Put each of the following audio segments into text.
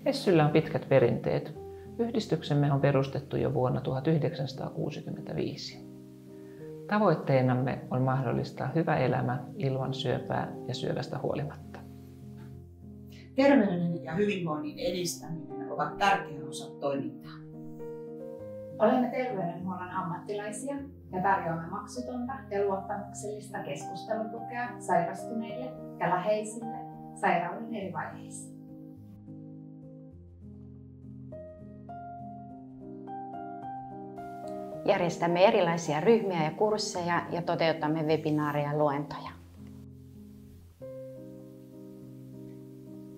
Essyllä on pitkät perinteet. Yhdistyksemme on perustettu jo vuonna 1965. Tavoitteenamme on mahdollistaa hyvä elämä ilman syöpää ja syövästä huolimatta. Terveyden ja hyvinvoinnin edistäminen ovat tärkeä osa toimintaa. Olemme terveydenhuollon ammattilaisia ja tarjoamme maksutonta ja luottamuksellista keskustelutukea sairastuneille ja läheisille sairauden eri vaiheissa. Järjestämme erilaisia ryhmiä ja kursseja ja toteutamme webinaareja ja luentoja.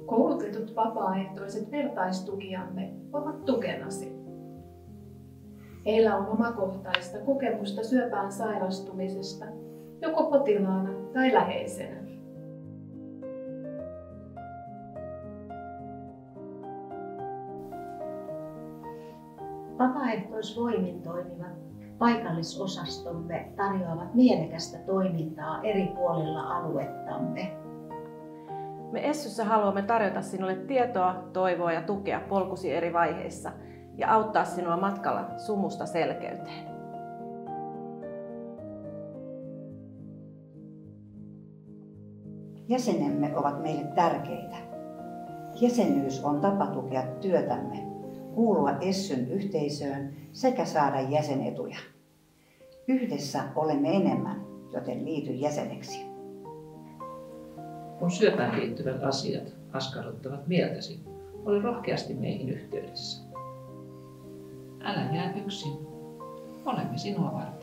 Koulutetut vapaaehtoiset vertaistukijamme ovat tukenasi. Heillä on omakohtaista kokemusta syöpään sairastumisesta, joko potilaana tai läheisenä. Vapaaehtoisvoimin toimivat paikallisosastomme tarjoavat mielekästä toimintaa eri puolilla aluettamme. Me Essyssä haluamme tarjota sinulle tietoa, toivoa ja tukea polkusi eri vaiheissa ja auttaa sinua matkalla sumusta selkeyteen. Jäsenemme ovat meille tärkeitä. Jäsenyys on tapa tukea työtämme, kuulua Essyn yhteisöön sekä saada jäsenetuja. Yhdessä olemme enemmän, joten liity jäseneksi. Kun syöpään liittyvät asiat askarruttavat mieltäsi, ole rohkeasti meihin yhteydessä. Älä jää yksin. Olemme sinua varten.